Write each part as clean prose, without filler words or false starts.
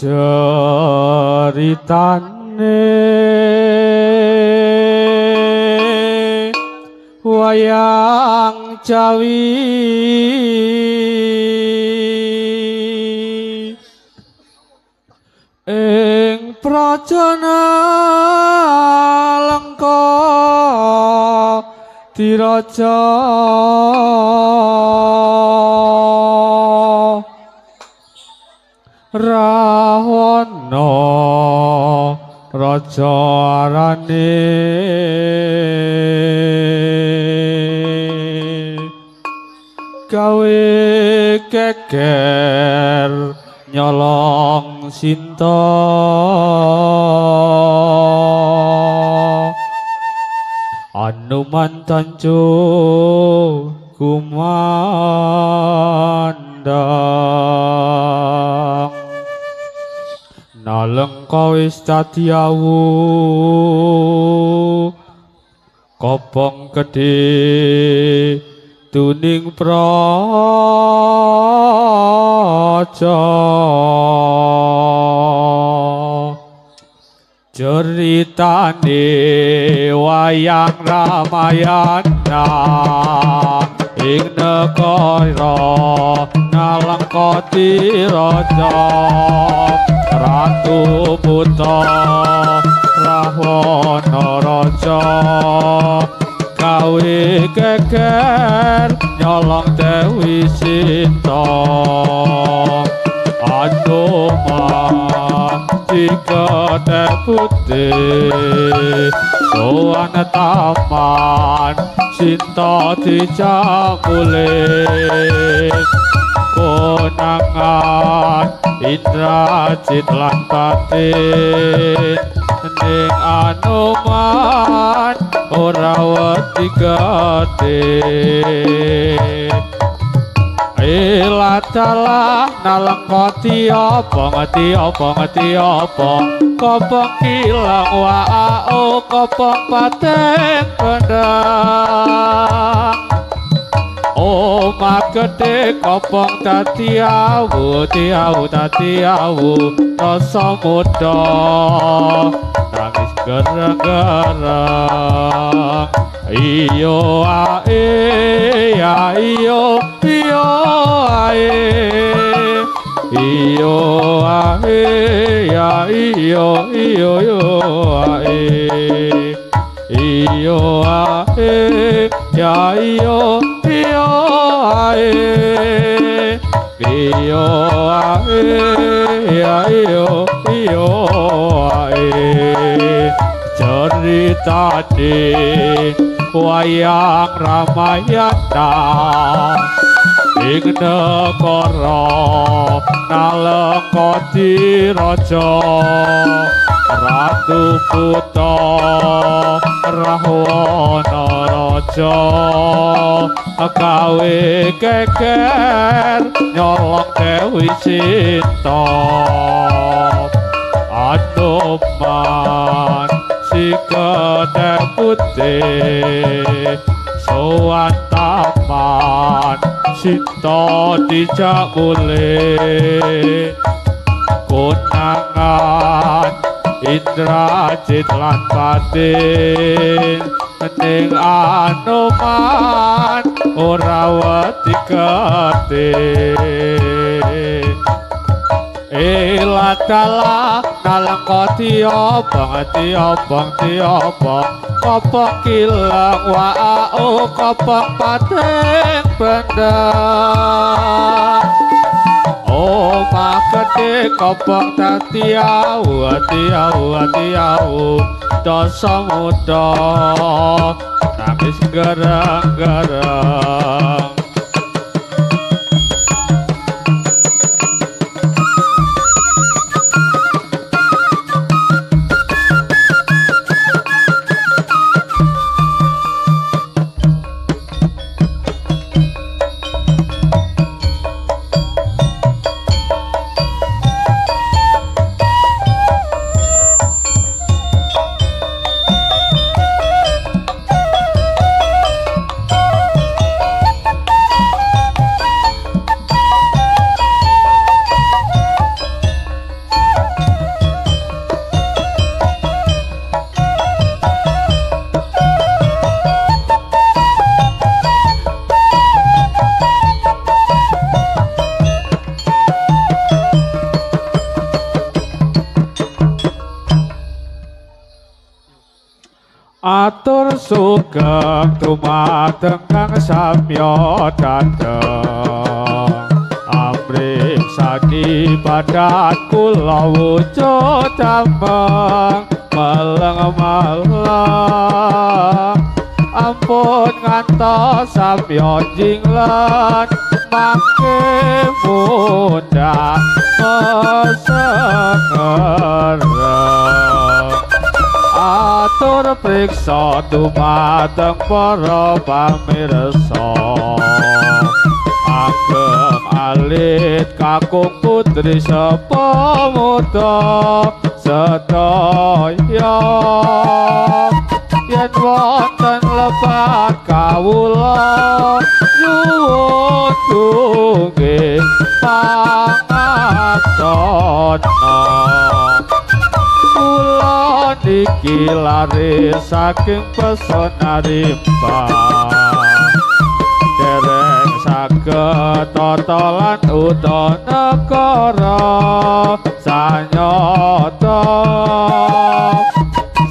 ceritane wayang Jawi ing prajana Lengka diraja Rawana raja arane gawe keker nyolong Sinta Anuman tancu kumandang Nalengka wis dadi awu kopong gedhe tuning praja ceritane wayang Ramayana ing negara Nalengka diraja Ratu Buta Rawana raja gawe geger nyolong Dewi Sinta Anuman dikete putih sowan taman Sinta dijamule konangan Indrajit lan Batin ning Anuman ora wedi gedhe Ilatala Nalengka ngeti apa kopong kilang waao kopong pateng pendang Omah gedhe kopong dadi awu rasa muda nangis gereng-gereng iyo ae ya iyo ae iyo ae ya iyo ae iyo ae ya iyo ae iyo ae ya iyo ae ceritane wayang Ramayana ing negara Nalengka diraja Ratu Buta Rawana raja gawe geger nyolong Dewi Sinta Anuman dikete putih sowan taman Sinta dijamule konangan Indrajit lan Batin ning Anuman ora wedi gedhe Ilatala Nalengka tiobong kopong kilang waao kopong pateng pendang Omah gedhe kopong dadi awu dosa muda nangis gereng-gereng sugeng dumateng kang samya dateng amring sadi badan kula wujud dameng maleng-maleng ampun ngantos samya jinglen mangke mudah mesengereng atur priksa dumateng para pamirsa ageng alit kakung putri sepamuda sedaya yen wonten lepat kawula nyuwun tungging pangaksana kula niki lare saking pesona rimba dereng saged totolan udana negara sanyata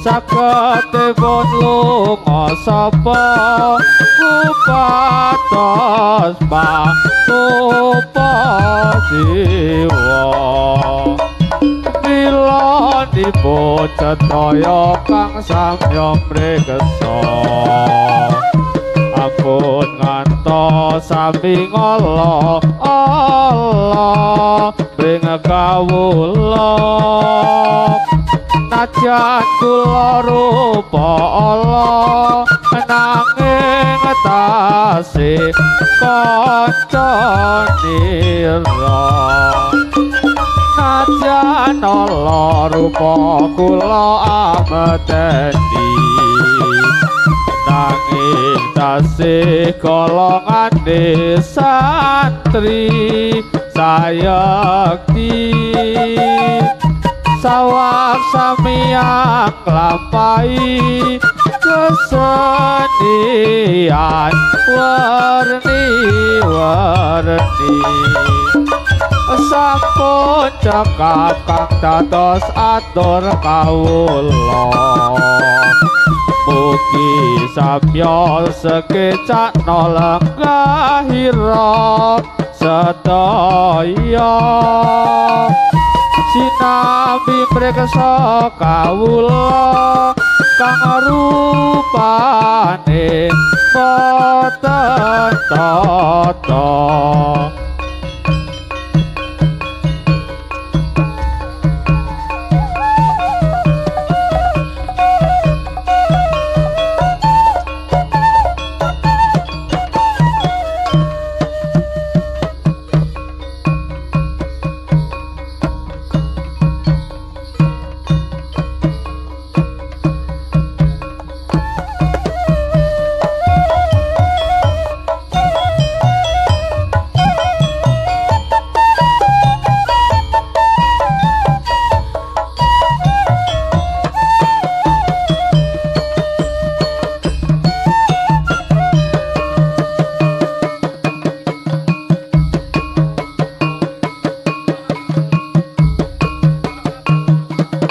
saketipun lunga sapa kupatos pangupasiwa mila dipun cetaya kang samya mreksa ampun ngantos sami ngala Allah ing kawula najan kula rupa Allah nanging tasih kanca nira najan Allah rupa kula ameteni nanging tasih golongan santri sayekti sawak samiyang nglampahi kesenian warni-warni sampun cekap kang dados atur kawula mugi samya sekecakna lenggahira sedaya sinambi mreksa kawula kang rupane boten tata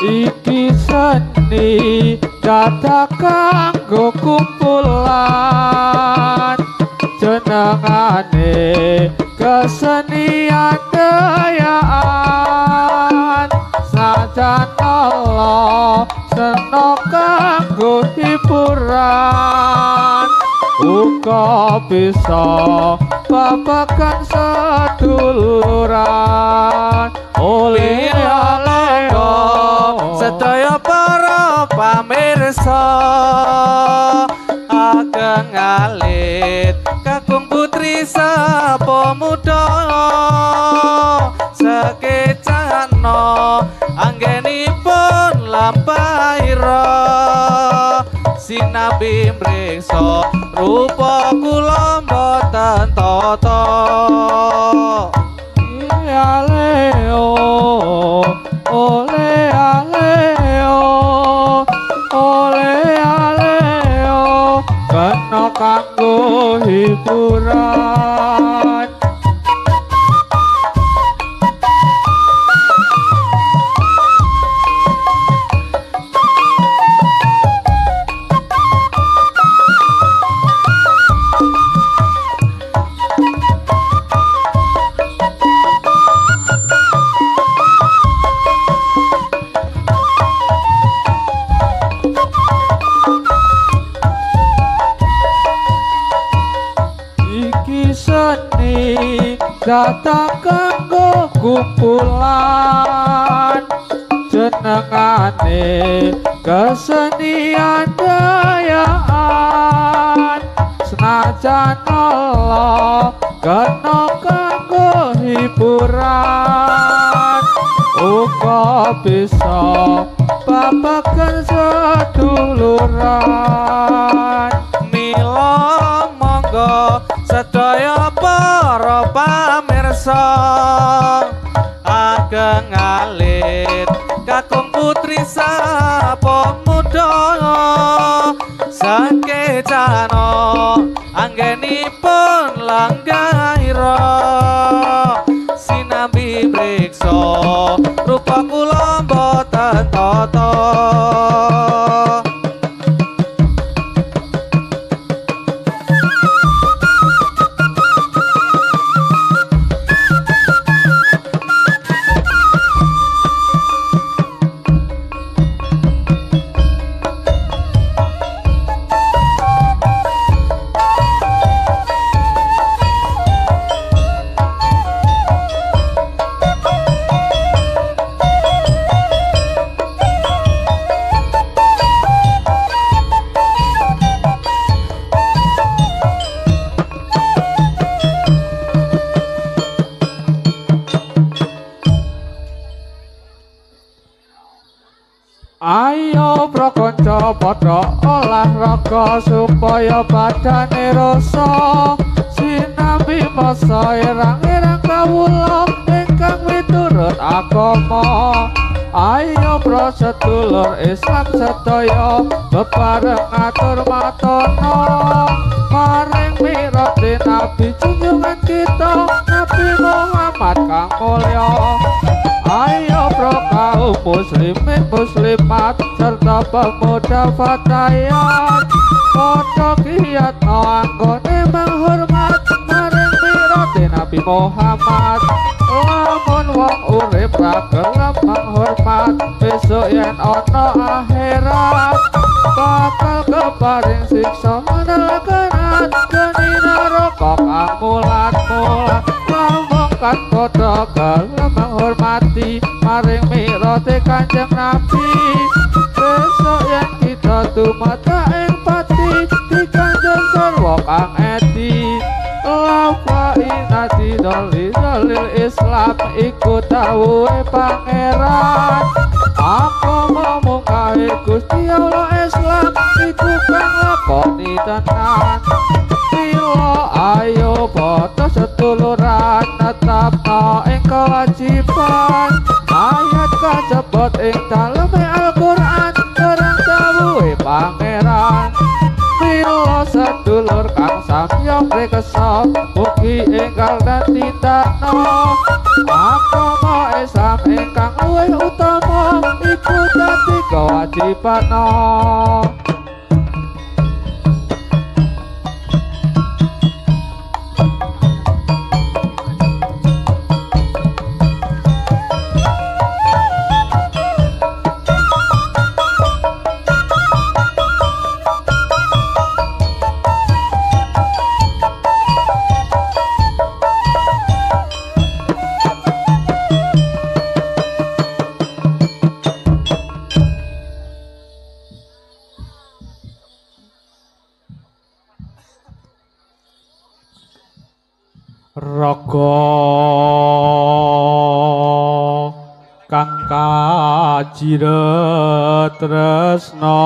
iki seni data kanggo kumpulan jenengane kesenian gayaan sajan Allah seno kanggo hiburan uga bisa babagan seduluran oleh sedaya para pamirsa ageng alit kakung putri sepamuda sekecana anggenipun lampaira sinabi mreksa rupa kula boten tata aleo ole aleo ole aleo kena kanggo hiburan seni datang kanggo kumpulan jenengane kesenian dayaan senajan Allah kena kanggo hiburan uga bisa babagan seduluran mila monggo sedaya para pamirsa ageng alit kakung putri sapa muda sakecana anggenipun langgaira sinambi priksa rupa kula boten tata Ayo prakanca padha olahraga supaya badane rasa sinambi masa erang-erang kawula ingkang miturut agama. Ayo prasedulur Islam sedaya bebareng atur matana maring mirate Nabi junjungan kita Nabi Muhammad kang mulya. Ayo pro kaum muslimin muslimat serta pemuda fatayat padha giat anggone menghormat maring mirate Nabi Muhammad. Lamun wong urip ra gelem menghormat besok yen ana akhirat bakal keparing siksa neraka geni neraka kang mulat-mulat. Kan padha gelem menghormati maring mirate Kanjeng Nabi besok yen kita tumata ing pati dikanjeng sarwa kang edi lawa inati dalil Islam iku dawuhe pangeran aku ngomong kae Gusti Allah Islam iku kang lakoni tenan. Ayo padha seduluran netapno ing kewajiban ayat kasebut ing daleme Al-Qur'an barang dawuhe pangeran. Mila sedulur kang samya prekesa mugi enggal dan tindakno agama Islam ingkang luwih utama iku dadi kewajibanno. Raga kang kajiret tresna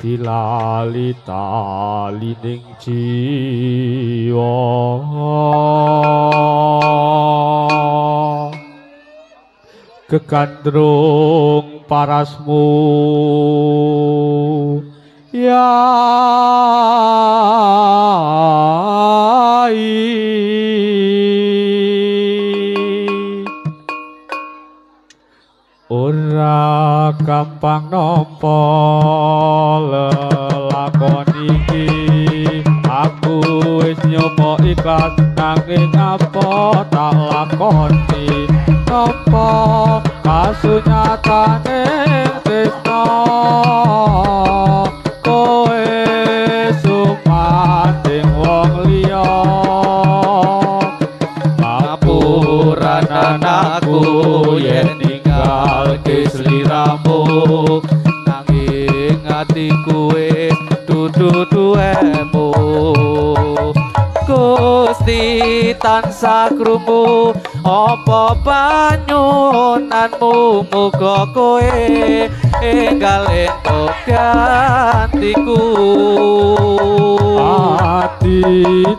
dilali talining jiwa kegandrung parasmu ora gampang nampa lelakon iki aku wis nyoba ikhlas nanging apa tak lakoni nampa kasunyatane tresna kowe atiku wis dudu duwemu Gusti tansah krungu apa panyunanmu muga kowe enggal entuk gantiku ati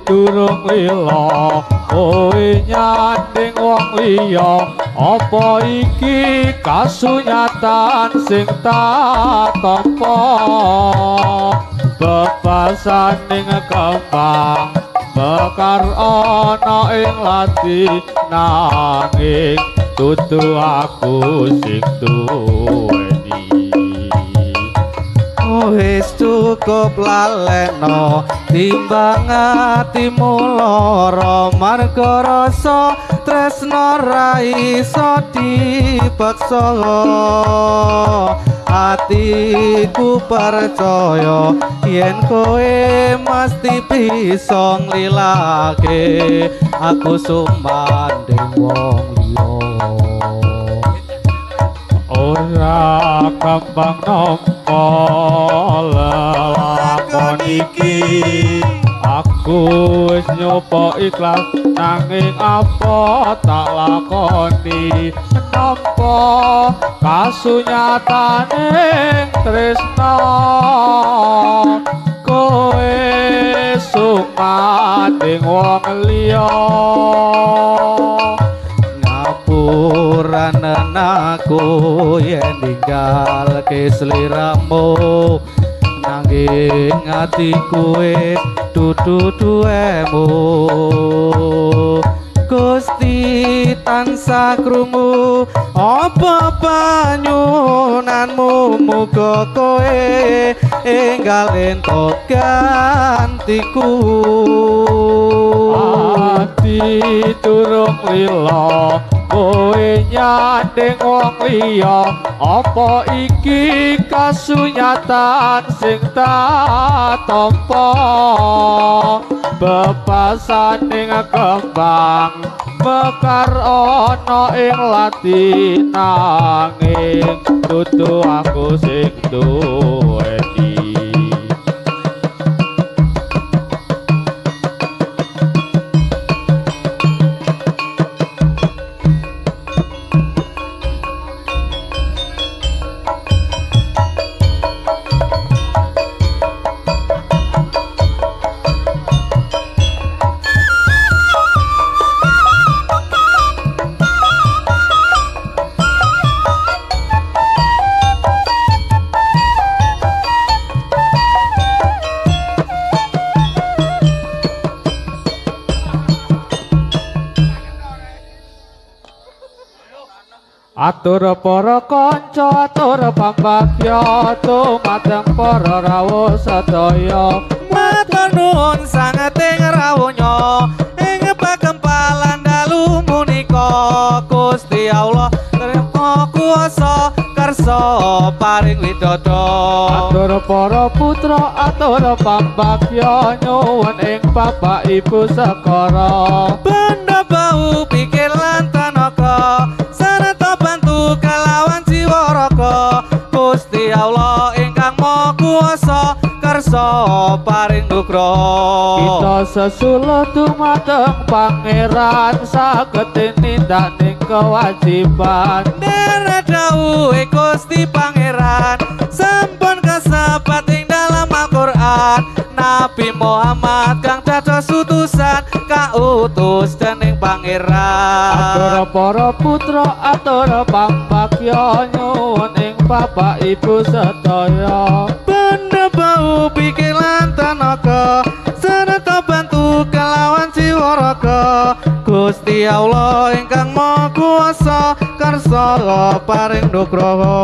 durung lila kowe nyanding wong liya apa iki kasunyatan sing tak tampa bebasaning kembang mekar ana ing lati nanging dudu aku sing duweni wis cukup laleno timbang atimu lara marga rasa tresno ra iso dipaksa atiku percaya yen kowe mesti bisa nglilake aku sumanding wong liya ora gampang nampa lelakon iki aku wis nyoba ikhlas nanging apa tak lakoni nampa kasunyatane tresna kowe sumanding wong liya ngapuranen aku yen ninggal kesliramu nanging atiku wis dudu duwemu Gusti tansah krungu apa panyunanmu muga kowe enggal entuk gantiku ati durung lila kowe nyanding wong liya apa iki kasunyatan sing tak tampa bebasaning kembang mekar ana ing lati nanging dudu aku sing duweni atur para kanca atur pambagya tumateng para rawuh sedaya matur nuwun sangeting rawuhnya ing pakempalan dalu punika Gusti Allah Maha Kuwasa karsa paring widodo atur para putra atur pambagya nyuwun ing bapak ibu sekara benda bau pikir lan tenaga sarta bantu kalawan jiwa raga Gusti Allah ingkang Maha Kuwasa karsa paring nugraha kita sesulo dumateng pangeran saged nindak ning kewajiban Dere dawuhe Gusti Pangeran sampun kasebat ing dalam Al-Qur'an Nabi Muhammad kang dados utusan kautus dening Pangeran atur para putra atur pambagya nyuwun ing bapak ibu sedaya benda bau pikir lan tenaga serta bantu kelawan jiwa raga Gusti Allah ingkang Maha Kuwasa karsa paring nugraha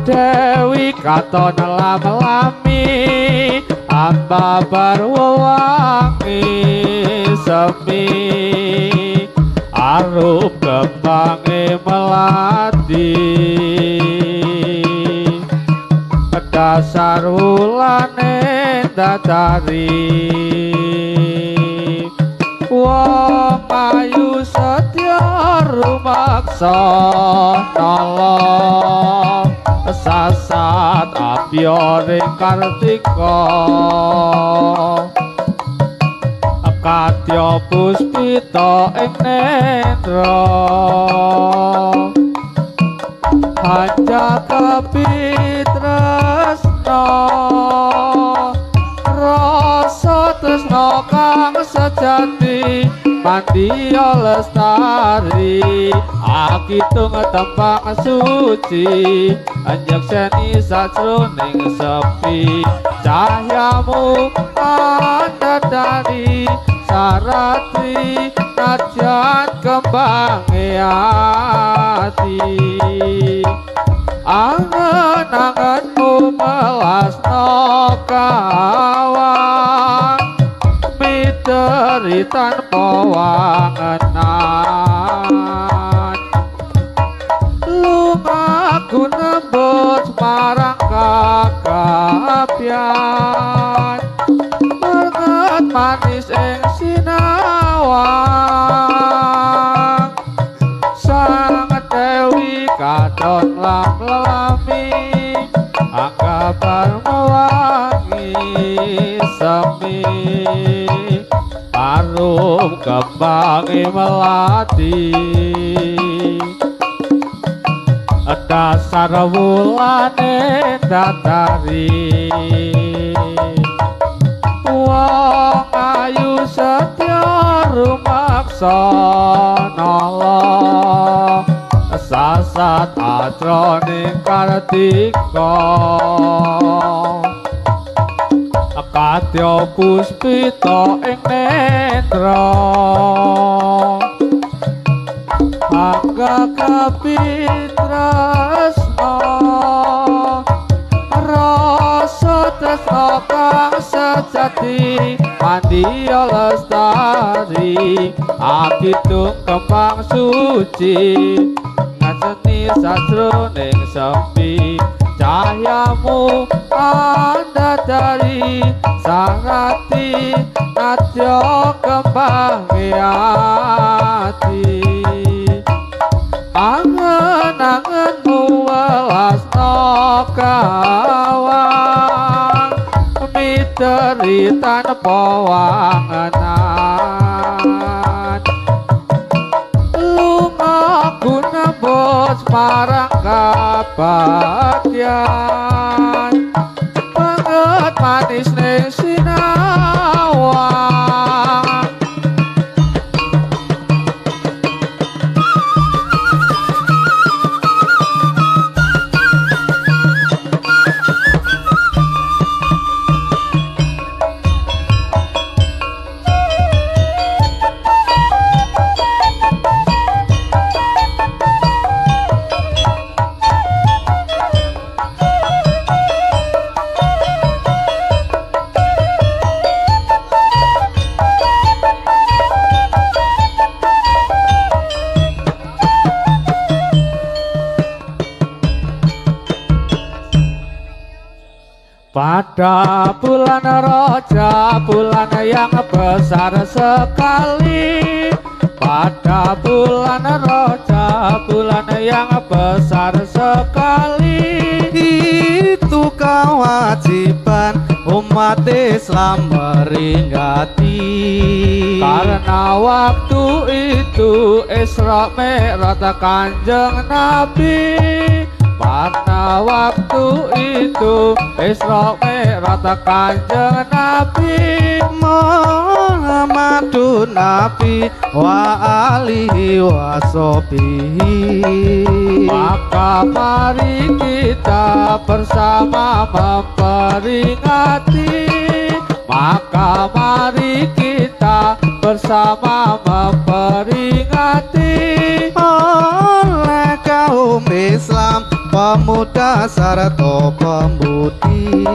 Dewi katon lam-lami ambabar wewangi semi arup kembange melati dasar wulane datari wong ayu setya rumaksa nolong sasat abiyane kartika kadya puspita ing netra Panjakapi tresna rasa tresna kang sejati Mandiya lestari akitung tembang suci anjekseni sajroning sepi cahyamu andadari sarati najan kembange ati angen-angenmu melasno kawan miteri tanpa wangenan lumaku nembut marang kakapian merget manis ing sinawang sang Dewi katon lam-lami anggapan mewangi semi arum kembange melati dasar wulane datari wong ayu setya rumaksa nolong sasat atrane kartika kadya puspita ing netra angga kapitresna rasa tresna kang sejati mandiya lestari akitung kembang suci ngajeni sajroning sepi cahyamu andadari sarati nadya kembange ati angen-angenmu welasno kawan miteri tanpa wangenan lumaku nembus marang kabagyan banget manis ning sinawang pada bulan Raja, bulan yang besar sekali. Pada bulan Raja, bulan yang besar sekali. Itu kewajiban umat Islam meringati. Karena waktu itu Isra Mi'raj Kanjeng Nabi. Pada waktu itu Isra Mi'raj Kanjeng Nabi Muhammadun Nabi wa alihi wa sahbihi. Maka mari kita bersama memperingati. Maka mari kita bersama memperingati. Oleh hukum Islam, pemuda sarto pemudi.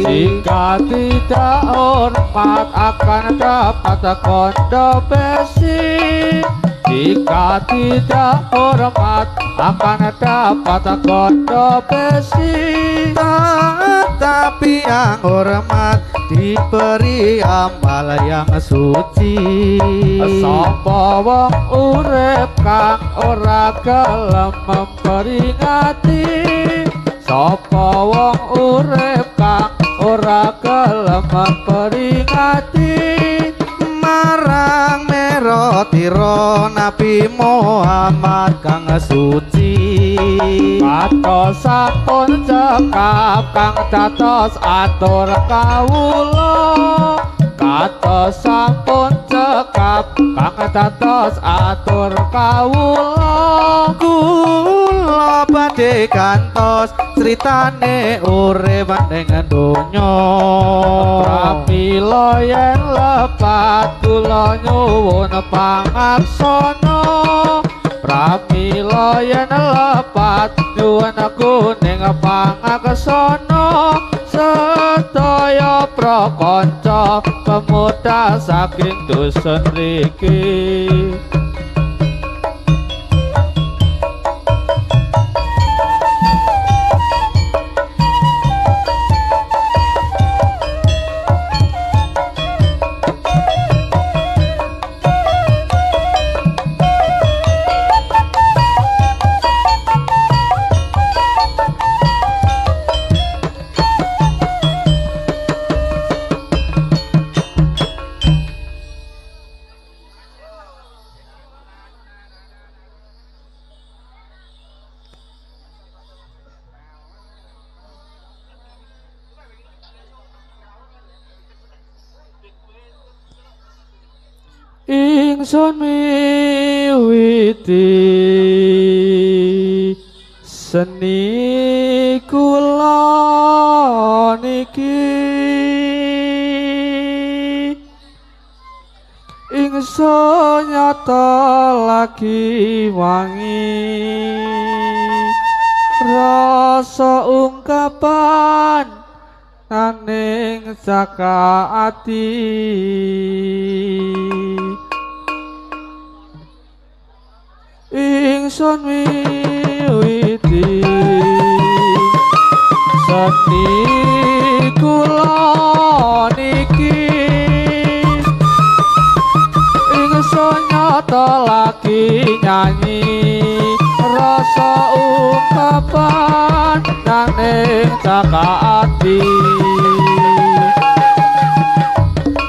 Jika tidak hormat akan dapat konsekuensi. Jika tidak hormat akan dapat konsekuensi. Tetapi yang hormat diberi amal yang suci. Sapa wong urip kang ora gelem memperingati. Sapa wong urip kang ora gelem memperingati. Marang merotiro Nabi Muhammad kang suci. Kados sampun cekap kang dados atur kawula. Kados sampun cekap kang dados atur kawula. Kula badhe kantos critane urip ning donya. Pramila yen lepat kula nyuwun pangaksana. Pramila yen lepat nyuwun kuning pangaksana. Sedaya prakanca pemuda saking dusun mriki. Ingsun miwiti seni kula niki. Ingsun nyata lagi wangi rasa ungkapan naning saka ati. Ingsun miwiti seni kula niki. Ingsun nyata lagi nyanyi rasa ungkapan naning saka ati.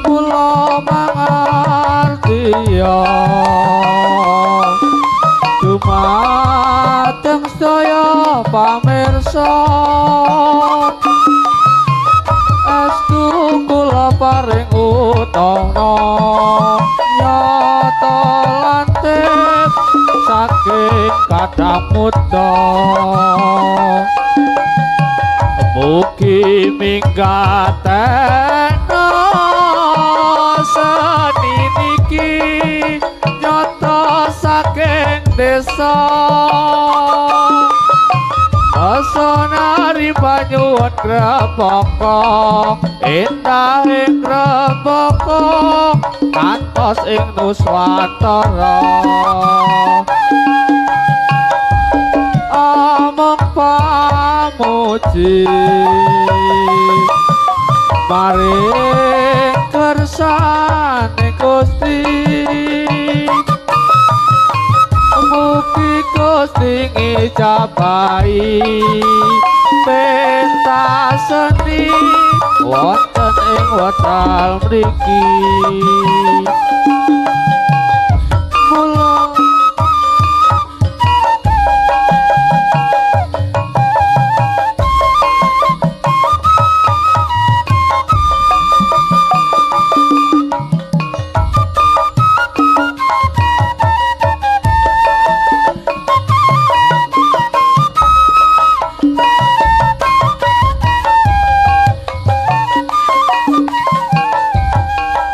Kula mangartiya dumateng sedaya pamirsa. Estu kula paring utana nyata lantip saking kathah muda. Mugi minggatena seni niki nyata saking desa. Asonari banyuwun grembaka endah ing grembaka kantos ing Nuswantara. Among pamuji maring kersane Gusti. Mugi Gusti ngijabahi pentas seni wonten ing wekdal mriki. Mula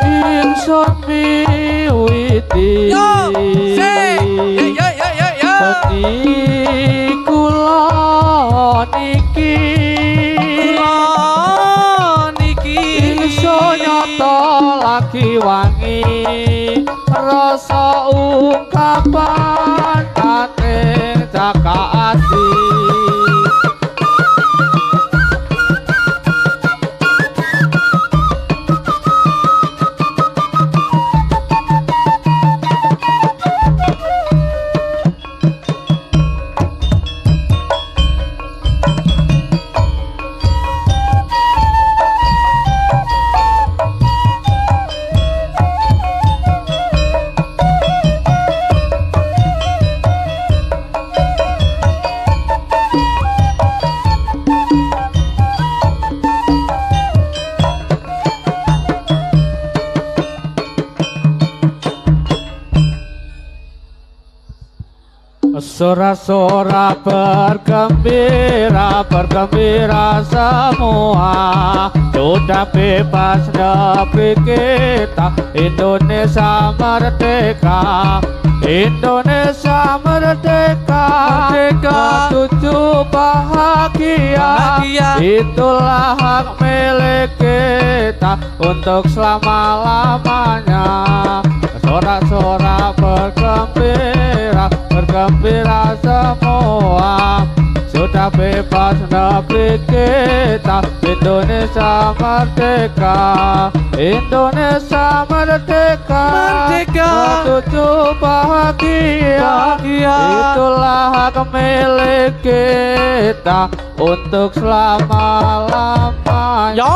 ingsun miwiti Yo, say, yo. seni wangi rasa ungkapan kating cakaati Sora-sora bergembira, bergembira semua. Sudah bebas negeri kita, Indonesia merdeka. Indonesia merdeka, merdeka. Tujuh bahagia, itulah hak milik kita untuk selama-lamanya. Sorak-sorak bergembira, bergembira semua. Sudah bebas negeri kita, Indonesia merdeka. Indonesia merdeka, Merdeka. Tujuh bahagia, itulah hak milik kita untuk selama-lamanya. Yo.